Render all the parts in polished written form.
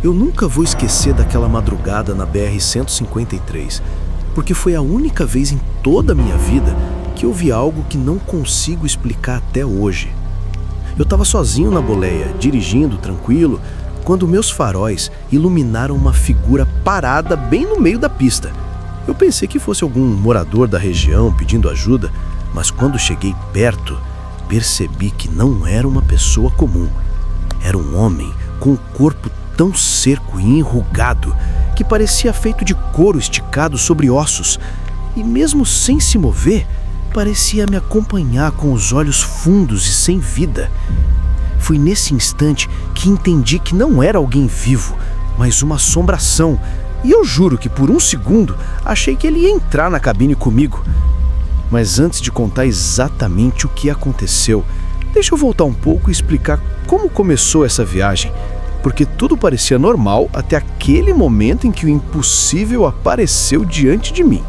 Eu nunca vou esquecer daquela madrugada na BR-153, porque foi a única vez em toda a minha vida que eu vi algo que não consigo explicar até hoje. Eu estava sozinho na boleia, dirigindo tranquilo, quando meus faróis iluminaram uma figura parada bem no meio da pista. Eu pensei que fosse algum morador da região pedindo ajuda, mas quando cheguei perto, percebi que não era uma pessoa comum. Era um homem com o corpo tão seco e enrugado que parecia feito de couro esticado sobre ossos, e mesmo sem se mover, parecia me acompanhar com os olhos fundos e sem vida. Foi nesse instante que entendi que não era alguém vivo, mas uma assombração, e eu juro que por um segundo achei que ele ia entrar na cabine comigo. Mas antes de contar exatamente o que aconteceu, deixa eu voltar um pouco e explicar como começou essa viagem, porque tudo parecia normal até aquele momento em que o impossível apareceu diante de mim.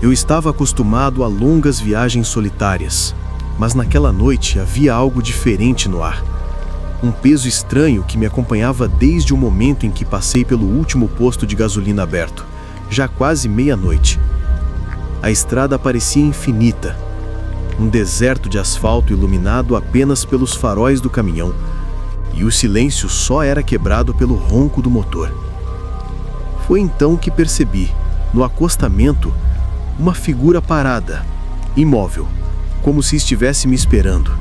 Eu estava acostumado a longas viagens solitárias, mas naquela noite havia algo diferente no ar. Um peso estranho que me acompanhava desde o momento em que passei pelo último posto de gasolina aberto, já quase meia-noite. A estrada parecia infinita, um deserto de asfalto iluminado apenas pelos faróis do caminhão, e o silêncio só era quebrado pelo ronco do motor. Foi então que percebi, no acostamento, uma figura parada, imóvel, como se estivesse me esperando.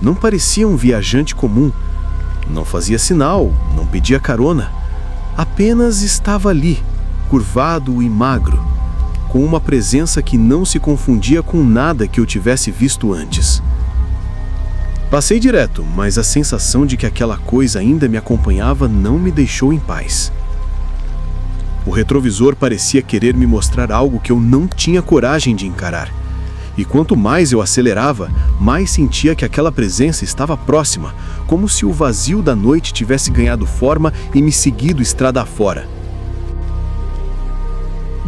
Não parecia um viajante comum, não fazia sinal, não pedia carona, apenas estava ali, curvado e magro, com uma presença que não se confundia com nada que eu tivesse visto antes. Passei direto, mas a sensação de que aquela coisa ainda me acompanhava não me deixou em paz. O retrovisor parecia querer me mostrar algo que eu não tinha coragem de encarar. E quanto mais eu acelerava, mais sentia que aquela presença estava próxima, como se o vazio da noite tivesse ganhado forma e me seguido estrada afora.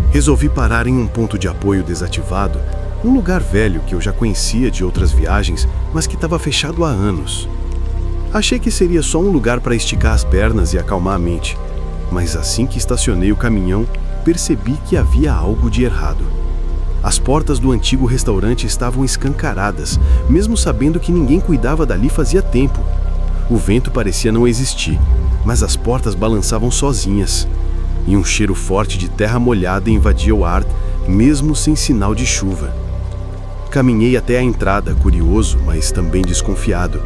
Resolvi parar em um ponto de apoio desativado, um lugar velho que eu já conhecia de outras viagens, mas que estava fechado há anos. Achei que seria só um lugar para esticar as pernas e acalmar a mente, mas assim que estacionei o caminhão, percebi que havia algo de errado. As portas do antigo restaurante estavam escancaradas, mesmo sabendo que ninguém cuidava dali fazia tempo. O vento parecia não existir, mas as portas balançavam sozinhas, e um cheiro forte de terra molhada invadia o ar, mesmo sem sinal de chuva. Caminhei até a entrada, curioso, mas também desconfiado,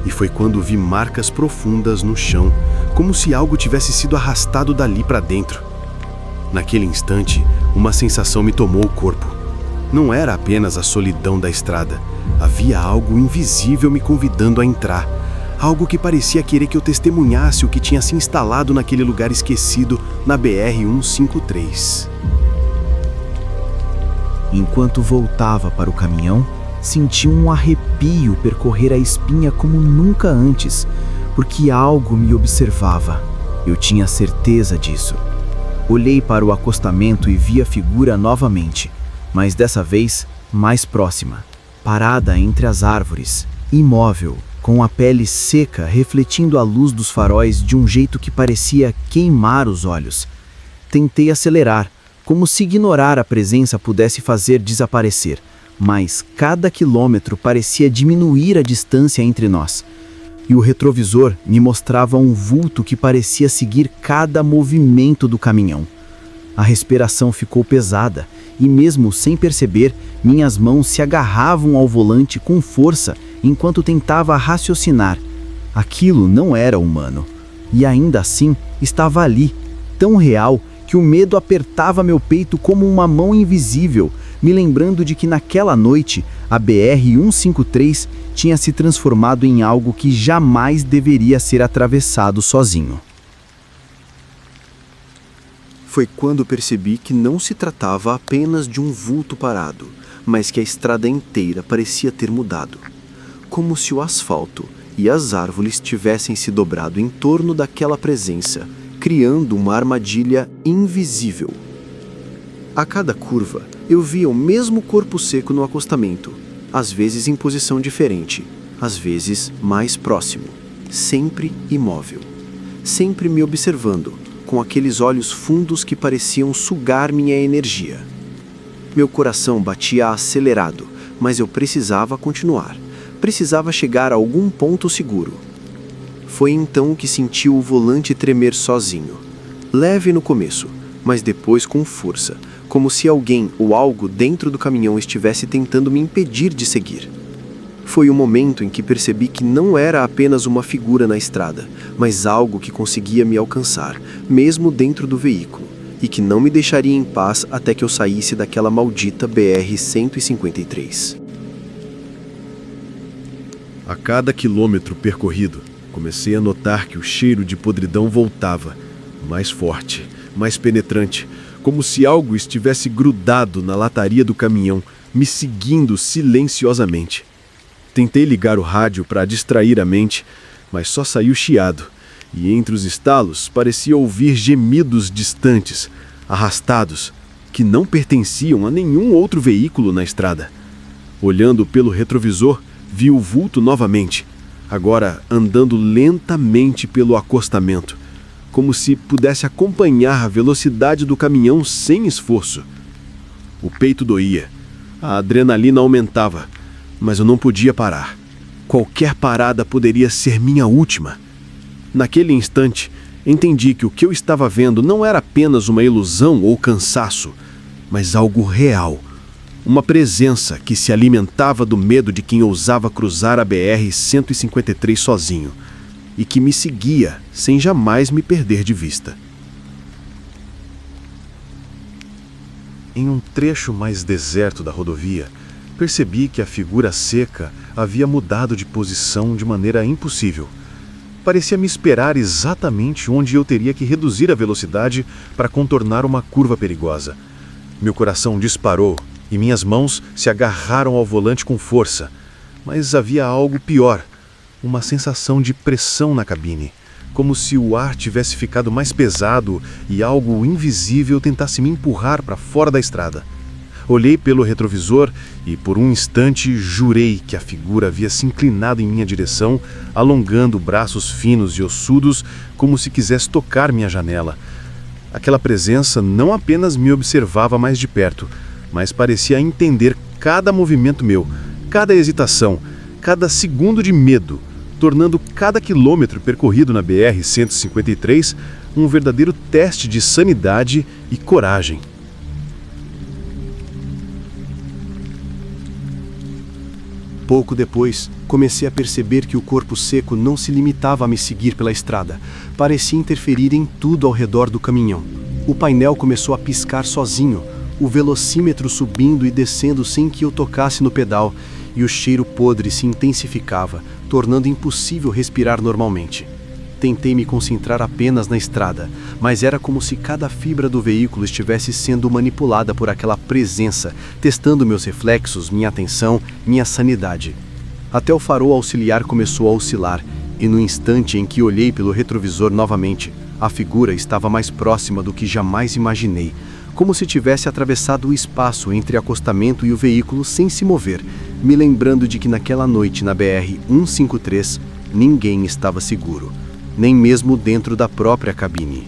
e foi quando vi marcas profundas no chão, como se algo tivesse sido arrastado dali para dentro. Naquele instante, uma sensação me tomou o corpo. Não era apenas a solidão da estrada, havia algo invisível me convidando a entrar, algo que parecia querer que eu testemunhasse o que tinha se instalado naquele lugar esquecido na BR-153. Enquanto voltava para o caminhão, senti um arrepio percorrer a espinha como nunca antes, porque algo me observava. Eu tinha certeza disso. Olhei para o acostamento e vi a figura novamente, mas dessa vez mais próxima, parada entre as árvores, imóvel, com a pele seca refletindo a luz dos faróis de um jeito que parecia queimar os olhos. Tentei acelerar, como se ignorar a presença pudesse fazer desaparecer, mas cada quilômetro parecia diminuir a distância entre nós. E o retrovisor me mostrava um vulto que parecia seguir cada movimento do caminhão. A respiração ficou pesada e, mesmo sem perceber, minhas mãos se agarravam ao volante com força enquanto tentava raciocinar. Aquilo não era humano, e ainda assim estava ali, tão real que o medo apertava meu peito como uma mão invisível, me lembrando de que naquela noite a BR-153 tinha se transformado em algo que jamais deveria ser atravessado sozinho. Foi quando percebi que não se tratava apenas de um vulto parado, mas que a estrada inteira parecia ter mudado, como se o asfalto e as árvores tivessem se dobrado em torno daquela presença, criando uma armadilha invisível. A cada curva, eu via o mesmo corpo seco no acostamento, às vezes em posição diferente, às vezes mais próximo, sempre imóvel, sempre me observando, com aqueles olhos fundos que pareciam sugar minha energia. Meu coração batia acelerado, mas eu precisava continuar. Precisava chegar a algum ponto seguro. Foi então que senti o volante tremer sozinho. Leve no começo, mas depois com força, como se alguém ou algo dentro do caminhão estivesse tentando me impedir de seguir. Foi o momento em que percebi que não era apenas uma figura na estrada, mas algo que conseguia me alcançar, mesmo dentro do veículo, e que não me deixaria em paz até que eu saísse daquela maldita BR-153. A cada quilômetro percorrido, comecei a notar que o cheiro de podridão voltava, mais forte, mais penetrante, como se algo estivesse grudado na lataria do caminhão, me seguindo silenciosamente. Tentei ligar o rádio para distrair a mente, mas só saiu chiado, e entre os estalos parecia ouvir gemidos distantes, arrastados, que não pertenciam a nenhum outro veículo na estrada. Olhando pelo retrovisor, vi o vulto novamente, agora andando lentamente pelo acostamento, como se pudesse acompanhar a velocidade do caminhão sem esforço. O peito doía, a adrenalina aumentava, mas eu não podia parar. Qualquer parada poderia ser minha última. Naquele instante, entendi que o que eu estava vendo não era apenas uma ilusão ou cansaço, mas algo real. Uma presença que se alimentava do medo de quem ousava cruzar a BR-153 sozinho e que me seguia sem jamais me perder de vista. Em um trecho mais deserto da rodovia, percebi que a figura seca havia mudado de posição de maneira impossível. Parecia me esperar exatamente onde eu teria que reduzir a velocidade para contornar uma curva perigosa. Meu coração disparou e minhas mãos se agarraram ao volante com força. Mas havia algo pior, uma sensação de pressão na cabine, como se o ar tivesse ficado mais pesado e algo invisível tentasse me empurrar para fora da estrada. Olhei pelo retrovisor e, por um instante, jurei que a figura havia se inclinado em minha direção, alongando braços finos e ossudos, como se quisesse tocar minha janela. Aquela presença não apenas me observava mais de perto, mas parecia entender cada movimento meu, cada hesitação, cada segundo de medo, tornando cada quilômetro percorrido na BR-153 um verdadeiro teste de sanidade e coragem. Pouco depois, comecei a perceber que o corpo seco não se limitava a me seguir pela estrada. Parecia interferir em tudo ao redor do caminhão. O painel começou a piscar sozinho, o velocímetro subindo e descendo sem que eu tocasse no pedal, e o cheiro podre se intensificava, tornando impossível respirar normalmente. Tentei me concentrar apenas na estrada, mas era como se cada fibra do veículo estivesse sendo manipulada por aquela presença, testando meus reflexos, minha atenção, minha sanidade. Até o farol auxiliar começou a oscilar, e no instante em que olhei pelo retrovisor novamente, a figura estava mais próxima do que jamais imaginei, como se tivesse atravessado o espaço entre o acostamento e o veículo sem se mover, me lembrando de que naquela noite na BR-153 ninguém estava seguro, nem mesmo dentro da própria cabine.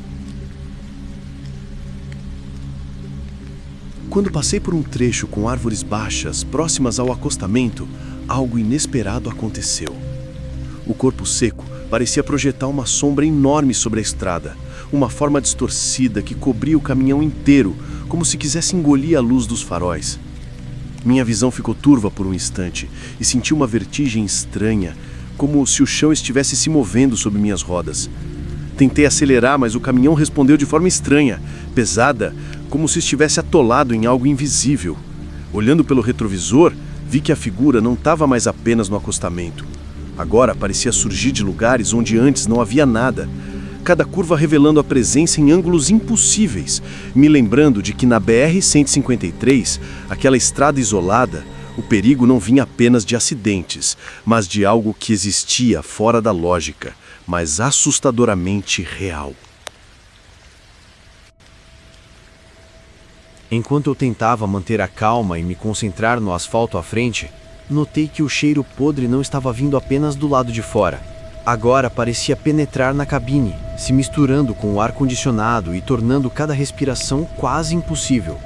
Quando passei por um trecho com árvores baixas próximas ao acostamento, algo inesperado aconteceu. O corpo seco parecia projetar uma sombra enorme sobre a estrada, uma forma distorcida que cobria o caminhão inteiro, como se quisesse engolir a luz dos faróis. Minha visão ficou turva por um instante e senti uma vertigem estranha, como se o chão estivesse se movendo sob minhas rodas. Tentei acelerar, mas o caminhão respondeu de forma estranha, pesada, como se estivesse atolado em algo invisível. Olhando pelo retrovisor, vi que a figura não estava mais apenas no acostamento. Agora parecia surgir de lugares onde antes não havia nada, cada curva revelando a presença em ângulos impossíveis, me lembrando de que na BR-153, aquela estrada isolada, o perigo não vinha apenas de acidentes, mas de algo que existia fora da lógica, mas assustadoramente real. Enquanto eu tentava manter a calma e me concentrar no asfalto à frente, notei que o cheiro podre não estava vindo apenas do lado de fora. Agora parecia penetrar na cabine, se misturando com o ar-condicionado e tornando cada respiração quase impossível.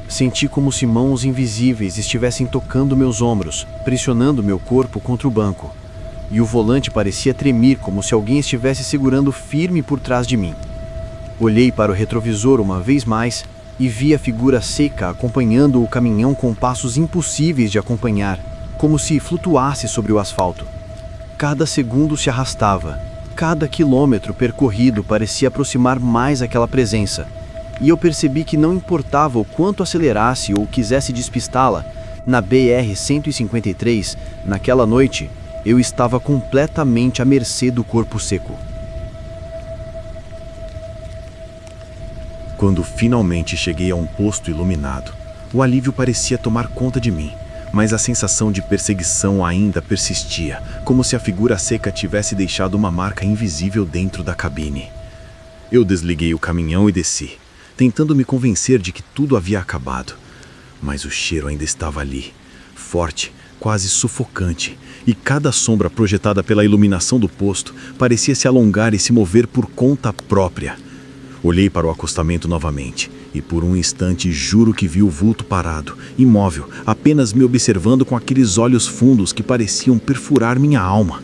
Senti como se mãos invisíveis estivessem tocando meus ombros, pressionando meu corpo contra o banco. E o volante parecia tremer como se alguém estivesse segurando firme por trás de mim. Olhei para o retrovisor uma vez mais e vi a figura seca acompanhando o caminhão com passos impossíveis de acompanhar, como se flutuasse sobre o asfalto. Cada segundo se arrastava, cada quilômetro percorrido parecia aproximar mais aquela presença, e eu percebi que não importava o quanto acelerasse ou quisesse despistá-la, na BR-153, naquela noite, eu estava completamente à mercê do corpo seco. Quando finalmente cheguei a um posto iluminado, o alívio parecia tomar conta de mim, mas a sensação de perseguição ainda persistia, como se a figura seca tivesse deixado uma marca invisível dentro da cabine. Eu desliguei o caminhão e desci, tentando me convencer de que tudo havia acabado. Mas o cheiro ainda estava ali, forte, quase sufocante, e cada sombra projetada pela iluminação do posto parecia se alongar e se mover por conta própria. Olhei para o acostamento novamente, e por um instante juro que vi o vulto parado, imóvel, apenas me observando com aqueles olhos fundos que pareciam perfurar minha alma.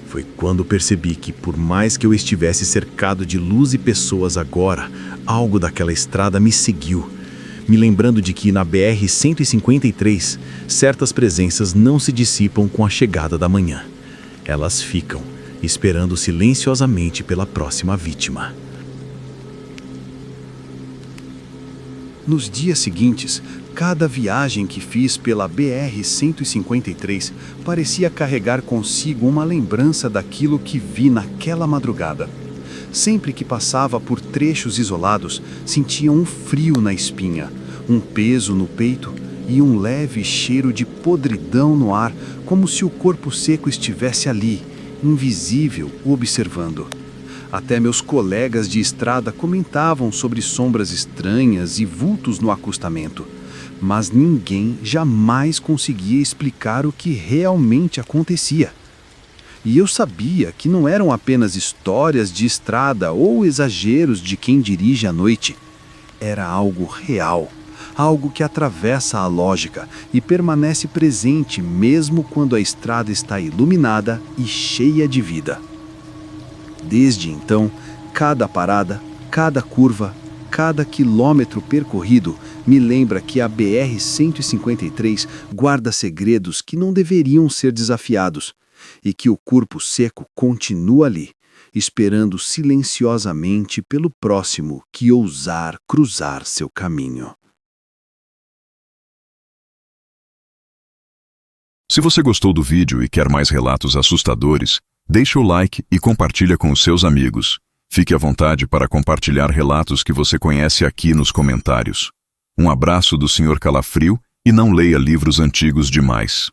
Foi quando percebi que, por mais que eu estivesse cercado de luz e pessoas agora, algo daquela estrada me seguiu, me lembrando de que na BR-153, certas presenças não se dissipam com a chegada da manhã. Elas ficam, esperando silenciosamente pela próxima vítima. Nos dias seguintes, cada viagem que fiz pela BR-153 parecia carregar consigo uma lembrança daquilo que vi naquela madrugada. Sempre que passava por trechos isolados, sentia um frio na espinha, um peso no peito e um leve cheiro de podridão no ar, como se o corpo seco estivesse ali, invisível, observando. Até meus colegas de estrada comentavam sobre sombras estranhas e vultos no acostamento, mas ninguém jamais conseguia explicar o que realmente acontecia. E eu sabia que não eram apenas histórias de estrada ou exageros de quem dirige à noite. Era algo real, algo que atravessa a lógica e permanece presente mesmo quando a estrada está iluminada e cheia de vida. Desde então, cada parada, cada curva, cada quilômetro percorrido me lembra que a BR-153 guarda segredos que não deveriam ser desafiados e que o corpo seco continua ali, esperando silenciosamente pelo próximo que ousar cruzar seu caminho. Se você gostou do vídeo e quer mais relatos assustadores, deixe o like e compartilha com os seus amigos. Fique à vontade para compartilhar relatos que você conhece aqui nos comentários. Um abraço do Sr. Calafrio e não leia livros antigos demais.